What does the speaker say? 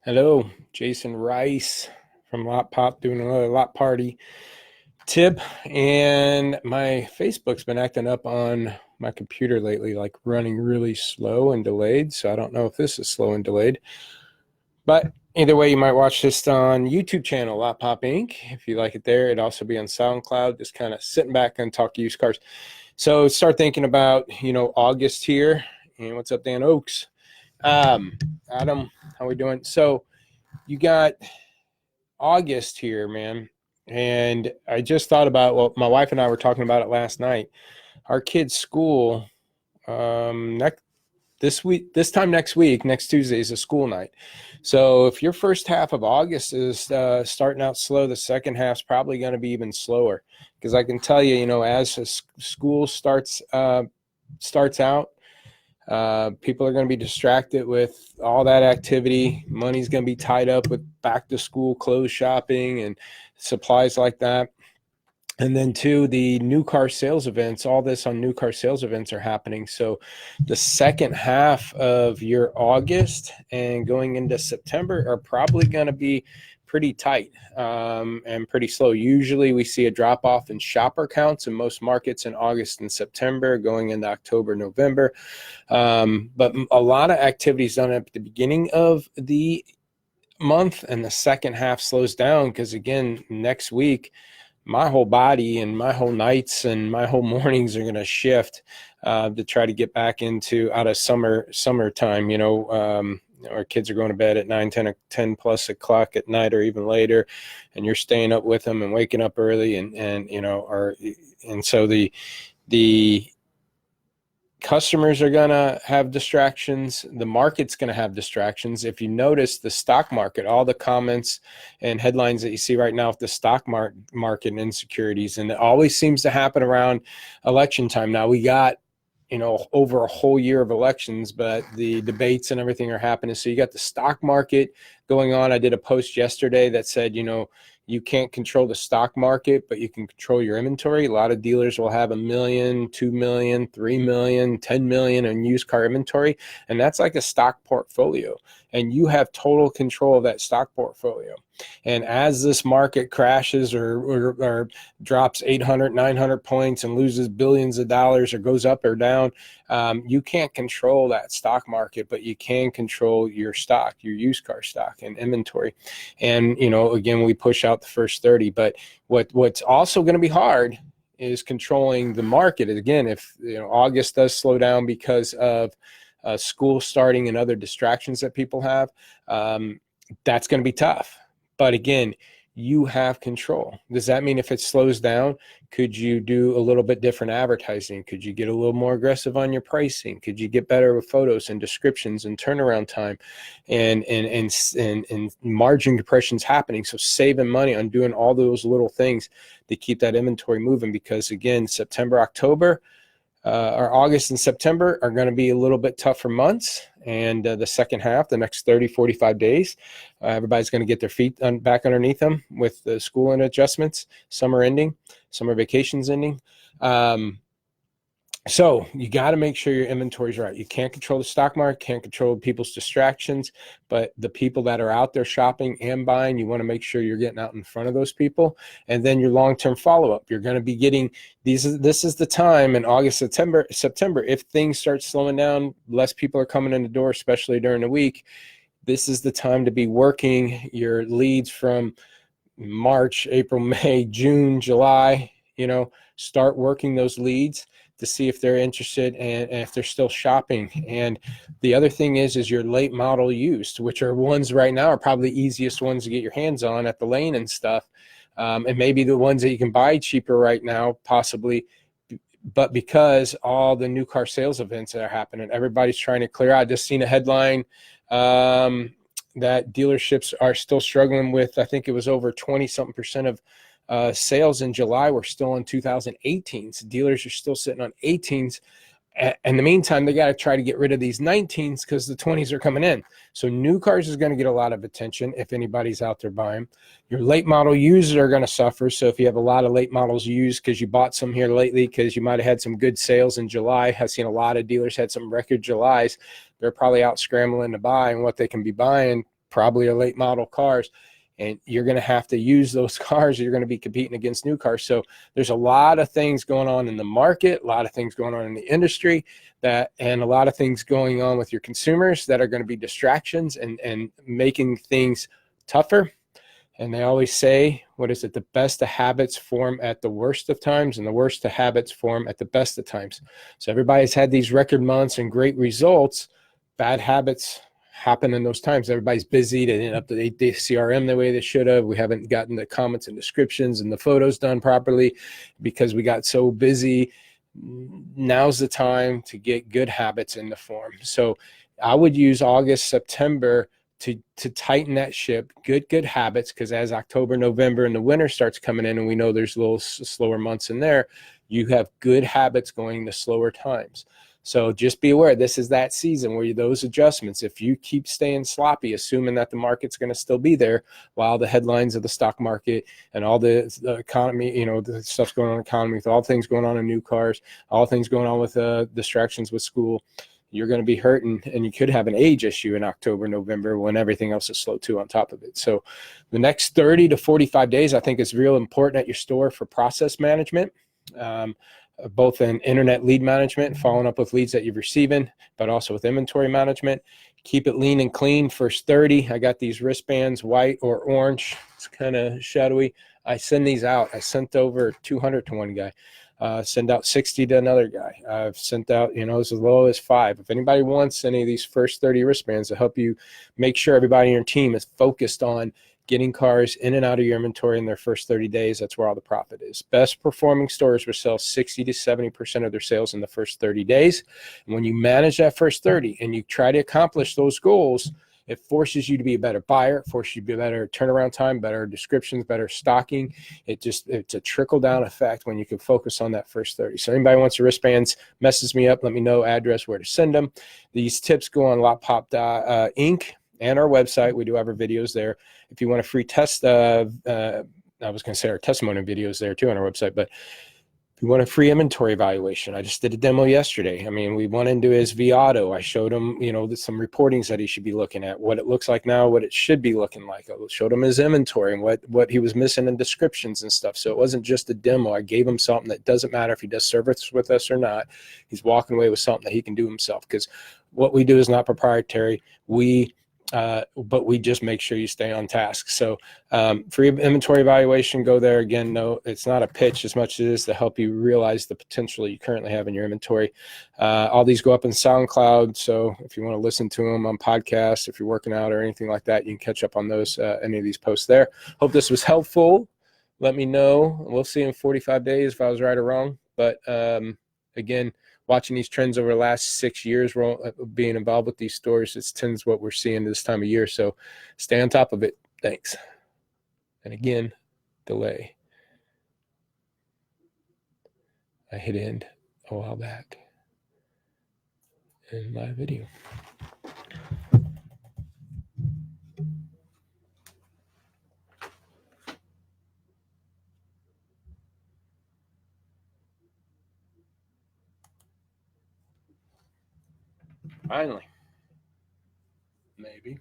Hello, Jasen Rice from Lotpop doing another Lotparty tip. And my Facebook's been acting up on my computer lately, like running really slow and delayed. So I don't know if this is slow and delayed. But either way, you might watch this on YouTube channel, Lotpop Inc. If you like it there, it'd also be on SoundCloud, just kind of sitting back and talk used cars. So start thinking about, August here. And what's up, Dan Oaks? Adam, how we doing? So you got August here, man. And I just thought about, well, my wife and I were talking about it last night. Our kids' school, next this time next week, next Tuesday is a school night. So if your first half of August is starting out slow, the second half's probably going to be even slower. Because I can tell you, as school starts out, people are going to be distracted with all that activity. Money's going to be tied up with back to school clothes shopping and supplies like that. And then two, the new car sales events, all this on new car sales events are happening. So the second half of your August and going into September are probably going to be pretty tight and pretty slow. Usually we see a drop off in shopper counts in most markets in August and September, going into October, November. But a lot of activities done at the beginning of the month, and the second half slows down because, again, next week, my whole body and my whole nights and my whole mornings are going to shift to try to get back out of summertime. Our kids are going to bed at 10 plus o'clock at night or even later, and you're staying up with them and waking up early, and so the customers are going to have distractions. The market's going to have distractions. If you notice the stock market, all the comments and headlines that you see right now with the stock market and insecurities, and it always seems to happen around election time. Now we got, over a whole year of elections, but the debates and everything are happening. So you got the stock market going on. I did a post yesterday that said, you can't control the stock market, but you can control your inventory. A lot of dealers will have 1 million, 2 million, 3 million, 10 million in used car inventory. And that's like a stock portfolio. And you have total control of that stock portfolio. And as this market crashes or drops 800, 900 points and loses billions of dollars or goes up or down, you can't control that stock market, but you can control your stock, your used car stock and inventory. And, again, we push out the first 30. But what's also going to be hard is controlling the market. Again, if August does slow down because of school starting and other distractions that people have, that's going to be tough. But again, you have control. Does that mean if it slows down, could you do a little bit different advertising? Could you get a little more aggressive on your pricing? Could you get better with photos and descriptions and turnaround time and margin compressions happening? So saving money on doing all those little things to keep that inventory moving, because again, September, October, or August and September are going to be a little bit tougher months. And the second half, the next 30, 45 days, everybody's going to get their feet back underneath them with the school and adjustments, summer vacations ending. So you got to make sure your inventory is right. You can't control the stock market, can't control people's distractions, but the people that are out there shopping and buying, you want to make sure you're getting out in front of those people. And then your long-term follow-up, you're going to be getting this is the time in August, September, if things start slowing down, less people are coming in the door, especially during the week. This is the time to be working your leads from March, April, May, June, July. Start working those leads to see if they're interested and if they're still shopping. And the other thing is your late model used, which are ones right now are probably the easiest ones to get your hands on at the lane and stuff. And maybe the ones that you can buy cheaper right now, possibly, but because all the new car sales events that are happening, everybody's trying to clear out. I just seen a headline that dealerships are still struggling with, I think it was over 20-something% of sales in July were still in 2018s. Dealers are still sitting on 18s. In the meantime, they got to try to get rid of these 19s because the 20s are coming in. So new cars is going to get a lot of attention if anybody's out there buying. Your late model used are going to suffer. So if you have a lot of late models used because you bought some here lately because you might have had some good sales in July, I've seen a lot of dealers had some record Julys. They're probably out scrambling to buy, and what they can be buying probably are late model cars, and you're going to have to use those cars. You're going to be competing against new cars. So there's a lot of things going on in the market, a lot of things going on in the industry, and a lot of things going on with your consumers that are going to be distractions and making things tougher. And they always say, what is it? The best of habits form at the worst of times, and the worst of habits form at the best of times. So everybody's had these record months and great results. Bad habits happen in those times. Everybody's busy. They didn't update the CRM the way they should have. We haven't gotten the comments and descriptions and the photos done properly because we got so busy. Now's the time to get good habits in the form. So I would use August, September to tighten that ship, good habits, because as October, November, and the winter starts coming in, and we know there's little slower months in there, you have good habits going to slower times. So just be aware, this is that season where those adjustments, if you keep staying sloppy, assuming that the market's going to still be there while the headlines of the stock market and all the economy, you know, the stuff's going on in the economy, with all things going on in new cars, all things going on with distractions with school, you're going to be hurting, and you could have an age issue in October, November, when everything else is slow too on top of it. So the next 30 to 45 days, I think, is real important at your store for process management, both in internet lead management, following up with leads that you're receiving, but also with inventory management. Keep it lean and clean. First 30, I got these wristbands, white or orange. It's kind of shadowy. I send these out. I sent over 200 to one guy. Send out 60 to another guy. I've sent out, as low as 5. If anybody wants any of these first 30 wristbands to help you make sure everybody in your team is focused on getting cars in and out of your inventory in their first 30 days, that's where all the profit is. Best performing stores will sell 60 to 70% of their sales in the first 30 days. And when you manage that first 30 and you try to accomplish those goals, it forces you to be a better buyer. It forces you to be a better turnaround time, better descriptions, better stocking. It's a trickle-down effect when you can focus on that first 30. So anybody wants your wristbands, message me up. Let me know address, where to send them. These tips go on Lotpop Inc. and our website. We do have our videos there. If you want a free test, I was going to say our testimony videos there too on our website, but if you want a free inventory evaluation, I just did a demo yesterday. I mean, we went into his V-Auto. I showed him, some reportings that he should be looking at, what it looks like now, what it should be looking like. I showed him his inventory and what he was missing in descriptions and stuff. So it wasn't just a demo. I gave him something that doesn't matter if he does service with us or not. He's walking away with something that he can do himself, because what we do is not proprietary. But we just make sure you stay on task. So free inventory evaluation, go there. Again, no, it's not a pitch as much as it is to help you realize the potential you currently have in your inventory. All these go up in SoundCloud. So if you want to listen to them on podcasts, if you're working out or anything like that, you can catch up on those, any of these posts there. Hope this was helpful. Let me know. We'll see in 45 days if I was right or wrong. But again, watching these trends over the last 6 years, being involved with these stores, it tends what we're seeing this time of year. So stay on top of it. Thanks. And again, delay. I hit end a while back in my video. Finally. Maybe.